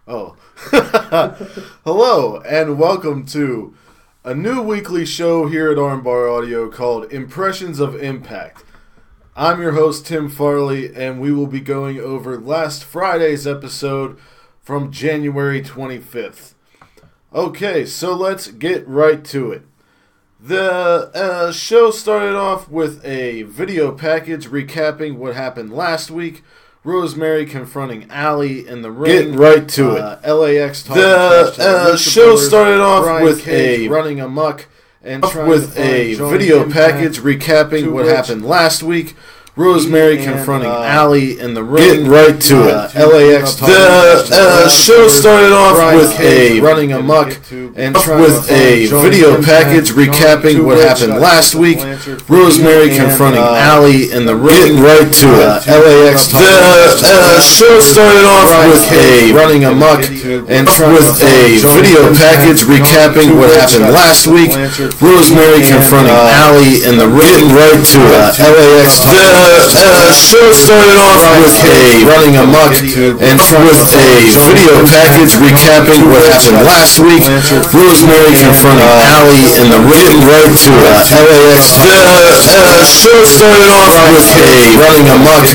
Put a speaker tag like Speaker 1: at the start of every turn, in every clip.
Speaker 1: Oh. Hello, and welcome to a new weekly show here at Armbar Audio called Impressions of Impact. I'm your host, Tim Farley, and we will be going over last Friday's episode from January 25th. Okay, so let's get right to it. The show started off with a video package recapping what happened last week. Rosemary confronting Allie in the ring.
Speaker 2: Get right to it.
Speaker 1: LAX talking
Speaker 2: The show started off
Speaker 1: Brian
Speaker 2: with
Speaker 1: Cage
Speaker 2: a
Speaker 1: running amok and trying
Speaker 2: with
Speaker 1: to
Speaker 2: a
Speaker 1: find
Speaker 2: video
Speaker 1: Johnny
Speaker 2: package
Speaker 1: Impact,
Speaker 2: recapping
Speaker 1: to
Speaker 2: what
Speaker 1: which
Speaker 2: happened last week. Rosemary
Speaker 1: and,
Speaker 2: confronting
Speaker 1: Allie
Speaker 2: Allie in the ring. Get right to it.
Speaker 1: LAX
Speaker 2: The show started off
Speaker 1: Brian
Speaker 2: with
Speaker 1: Cage
Speaker 2: a
Speaker 1: running amok and trying
Speaker 2: with
Speaker 1: to
Speaker 2: a
Speaker 1: find Johnny
Speaker 2: video
Speaker 1: Impact,
Speaker 2: package recapping
Speaker 1: to
Speaker 2: what
Speaker 1: which,
Speaker 2: happened last week.
Speaker 1: Blanchard,
Speaker 2: Rosemary
Speaker 1: and,
Speaker 2: confronting Allie in the ring. Get right to it.
Speaker 1: LAX
Speaker 2: The show started off with a
Speaker 1: running amok and trying
Speaker 2: with
Speaker 1: to
Speaker 2: a
Speaker 1: find
Speaker 2: video
Speaker 1: Johnny
Speaker 2: package
Speaker 1: Impact,
Speaker 2: recapping
Speaker 1: to
Speaker 2: what
Speaker 1: which,
Speaker 2: happened last week.
Speaker 1: Blanchard,
Speaker 2: Rosemary
Speaker 1: and,
Speaker 2: confronting Allie in the ring. Get right to it. The show started off with a running amok and with a video package recapping what happened last week. Rosemary confronting Allie in the ring. Get right to it. The show started off with a running amok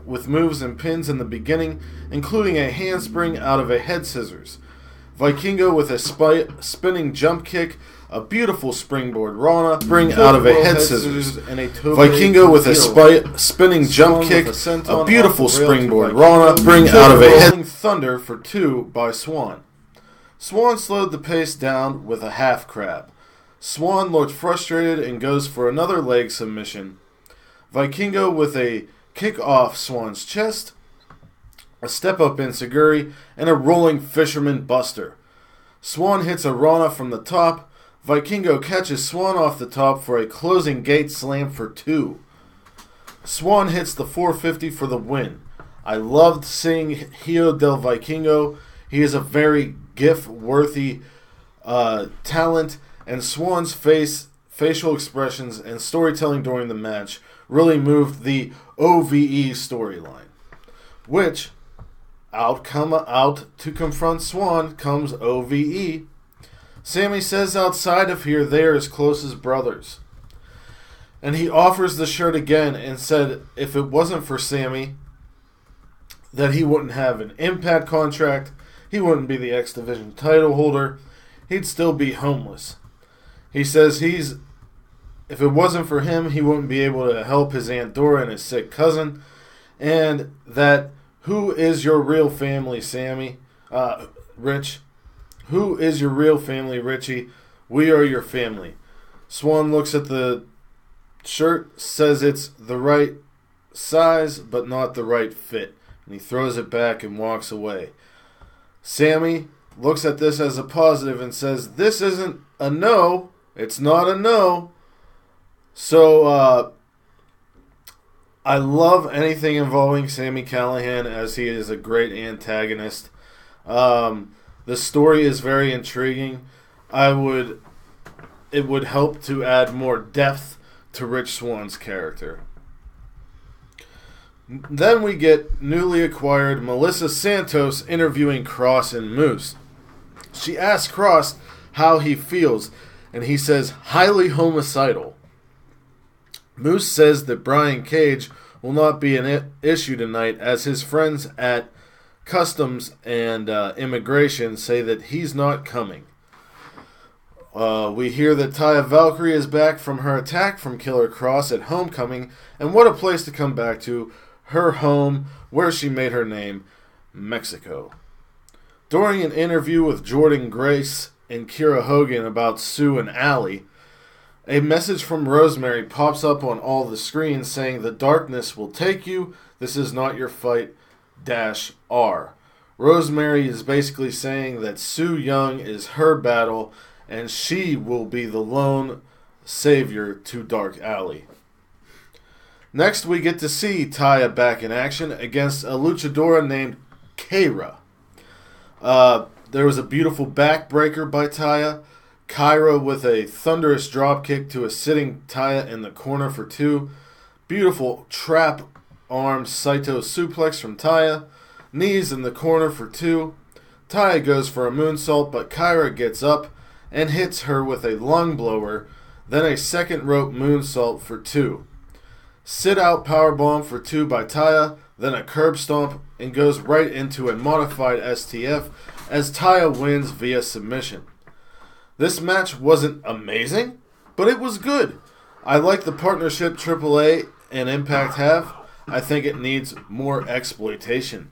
Speaker 1: with moves and pins in the beginning, including a handspring out of a head scissors. Vikingo with a spinning jump kick, a beautiful springboard Rana, spring out of a head scissors, and a Vikingo with a spinning jump kick, a beautiful springboard Rana, spring out of a head thunder for 2 by Swann. Swann slowed the pace down with a half crab. Swann looked frustrated and goes for another leg submission. Vikingo with a kick off Swann's chest, a step up enziguri, and a rolling fisherman buster. Swann hits a Rana from the top. Vikingo catches Swann off the top for a closing gate slam for 2. Swann hits the 450 for the win. I loved seeing Hijo del Vikingo. He is a very GIF-worthy talent, and Swann's facial expressions and storytelling during the match really moved the OVE storyline, which out to confront Swann comes OVE. Sammy says outside of here they are as close as brothers. And he offers the shirt again and said if it wasn't for Sammy, that he wouldn't have an Impact contract, he wouldn't be the X Division title holder, he'd still be homeless. He says if it wasn't for him, he wouldn't be able to help his Aunt Dora and his sick cousin, and that who is your real family, Sammy? Rich. Who is your real family, Richie? We are your family. Swann looks at the shirt, says it's the right size, but not the right fit. And he throws it back and walks away. Sammy looks at this as a positive and says, this isn't a no. It's not a no. So, I love anything involving Sami Callihan, as he is a great antagonist. The story is very intriguing. It would help to add more depth to Rich Swann's character. Then we get newly acquired Melissa Santos interviewing Cross and Moose. She asks Cross how he feels, and he says highly homicidal. Moose says that Brian Cage will not be an issue tonight, as his friends at Customs and Immigration say that he's not coming. We hear that Taya Valkyrie is back from her attack from Killer Cross at Homecoming, and what a place to come back to, her home, where she made her name, Mexico. During an interview with Jordan Grace and Kira Hogan about Sue and Allie, a message from Rosemary pops up on all the screens saying the darkness will take you, this is not your fight, -R. Rosemary is basically saying that Sue Young is her battle and she will be the lone savior to Dark Alley. Next we get to see Taya back in action against a luchadora named Keira. There was a beautiful backbreaker by Taya. Kyra with a thunderous dropkick to a sitting Taya in the corner for 2. Beautiful trap arm Saito suplex from Taya. Knees in the corner for 2. Taya goes for a moonsault, but Kyra gets up and hits her with a lung blower, then a second rope moonsault for 2. Sit out powerbomb for 2 by Taya, then a curb stomp, and goes right into a modified STF as Taya wins via submission. This match wasn't amazing, but it was good. I like the partnership AAA and Impact have. I think it needs more exploitation.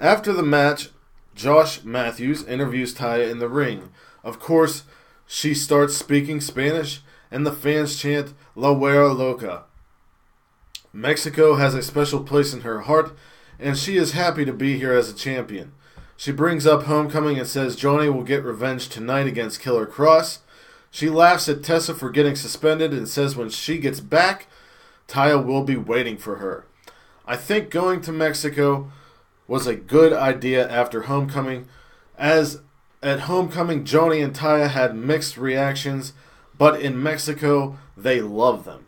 Speaker 1: After the match, Josh Matthews interviews Taya in the ring. Of course, she starts speaking Spanish, and the fans chant La Huera Loca. Mexico has a special place in her heart, and she is happy to be here as a champion. She brings up Homecoming and says Johnny will get revenge tonight against Killer Kross. She laughs at Tessa for getting suspended and says when she gets back, Taya will be waiting for her. I think going to Mexico was a good idea after Homecoming, as at Homecoming Johnny and Taya had mixed reactions, but in Mexico they love them.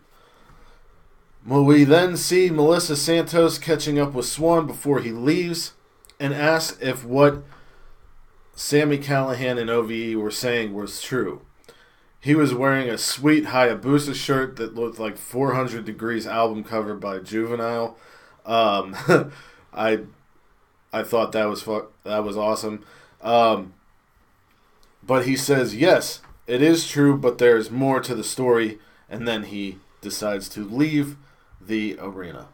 Speaker 1: We then see Melissa Santos catching up with Swan before he leaves and asks if what Sami Callihan and OVE were saying was true. He was wearing a sweet Hayabusa shirt that looked like 400 Degrees album cover by Juvenile. I thought that was awesome. But he says, yes, it is true, but there's more to the story, and then he decides to leave the arena.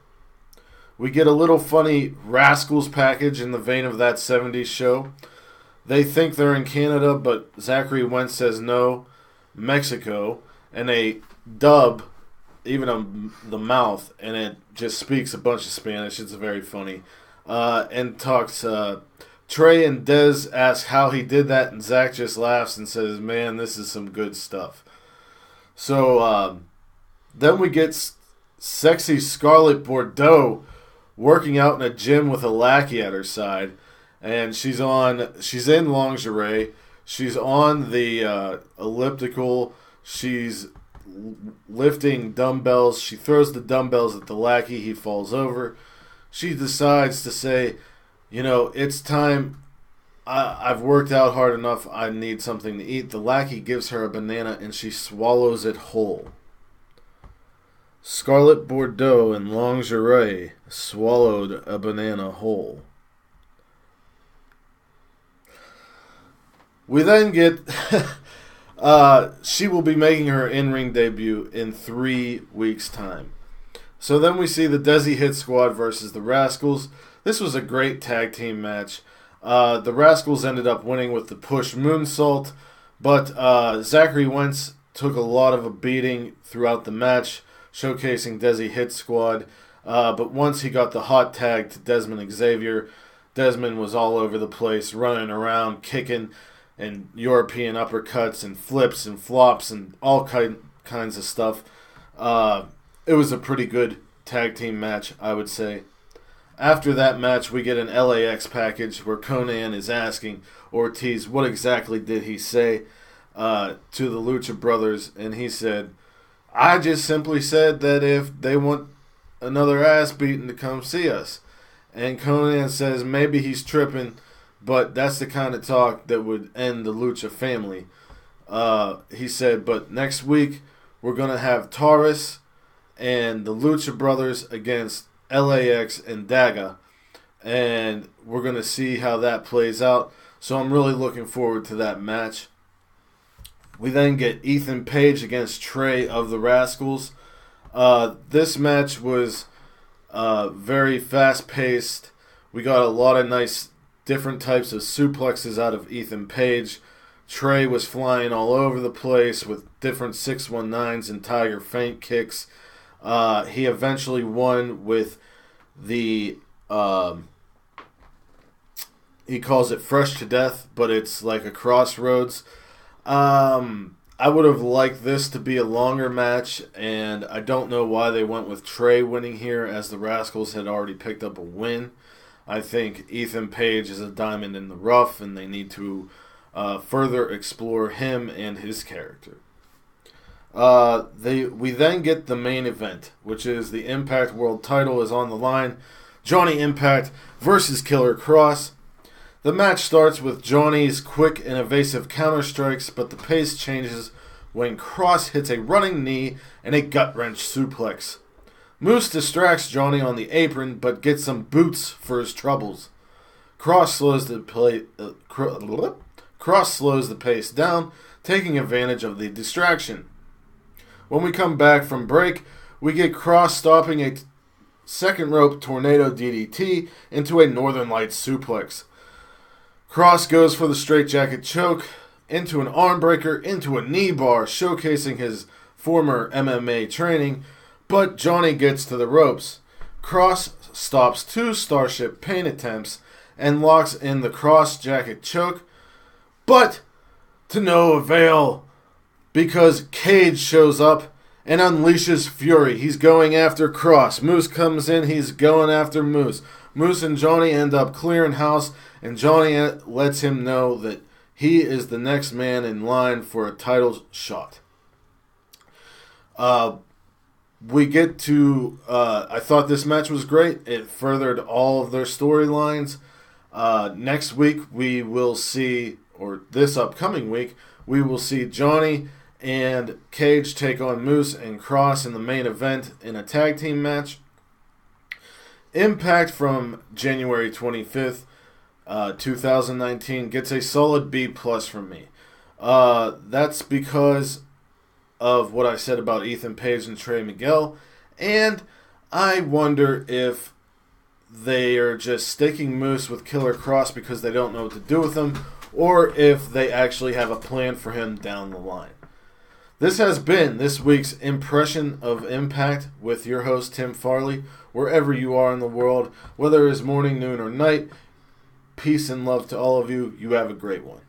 Speaker 1: We get a little funny Rascals package in the vein of that 70s show. They think they're in Canada, but Zachary Wentz says no, Mexico, and a dub, even on the mouth, and it just speaks a bunch of Spanish. It's very funny. And talks, Trey and Dez ask how he did that, and Zach just laughs and says, man, this is some good stuff. So, then we get sexy Scarlett Bordeaux working out in a gym with a lackey at her side, and she's in lingerie, she's on the elliptical, she's lifting dumbbells, she throws the dumbbells at the lackey, he falls over, she decides to say, it's time, I've worked out hard enough, I need something to eat. The lackey gives her a banana and she swallows it whole. Scarlett Bordeaux in lingerie swallowed a banana whole. We then get she will be making her in-ring debut in 3 weeks' time. So then we see the Desi Hit Squad versus the Rascals. This was a great tag team match. The Rascals ended up winning with the push moonsault, but Zachary Wentz took a lot of a beating throughout the match, showcasing Desi Hit Squad. But once he got the hot tag to Desmond Xavier, Desmond was all over the place, running around, kicking, and European uppercuts, and flips, and flops, and all kinds of stuff. It was a pretty good tag team match, I would say. After that match, we get an LAX package where Conan is asking Ortiz what exactly did he say to the Lucha Brothers, and he said, I just simply said that if they want another ass beating to come see us. And Conan says maybe he's tripping, but that's the kind of talk that would end the Lucha family. He said, but next week we're going to have Taurus and the Lucha Brothers against LAX and Daga, and we're going to see how that plays out. So I'm really looking forward to that match. We then get Ethan Page against Trey of the Rascals. This match was very fast-paced. We got a lot of nice different types of suplexes out of Ethan Page. Trey was flying all over the place with different 619s and Tiger feint kicks. He eventually won with the, he calls it Fresh to Death, but it's like a crossroads. I would have liked this to be a longer match, and I don't know why they went with Trey winning here, as the Rascals had already picked up a win. I think Ethan Page is a diamond in the rough, and they need to further explore him and his character. We then get the main event, which is the Impact World title is on the line. Johnny Impact versus Killer Kross. The match starts with Johnny's quick and evasive counter strikes, but the pace changes when Kross hits a running knee and a gut-wrench suplex. Moose distracts Johnny on the apron, but gets some boots for his troubles. Kross slows the pace down, taking advantage of the distraction. When we come back from break, we get Kross stopping a second rope tornado DDT into a Northern Lights suplex. Kross goes for the straitjacket choke, into an arm breaker, into a knee bar, showcasing his former MMA training, but Johnny gets to the ropes. Kross stops 2 Starship Pain attempts and locks in the cross jacket choke, but to no avail, because Cage shows up and unleashes fury. He's going after Kross. Moose comes in, he's going after Moose. Moose and Johnny end up clearing house, and Johnny lets him know that he is the next man in line for a title shot. We get to, I thought this match was great. It furthered all of their storylines. Next week we will see, or this upcoming week, we will see Johnny and Cage take on Moose and Kross in the main event in a tag team match. Impact from January 25th, 2019 gets a solid B+ from me. That's because of what I said about Ethan Page and Trey Miguel, and I wonder if they are just sticking Moose with Killer Kross because they don't know what to do with him, or if they actually have a plan for him down the line. This has been this week's impression of Impact with your host, Tim Farley. Wherever you are in the world, whether it's morning, noon, or night, peace and love to all of you. You have a great one.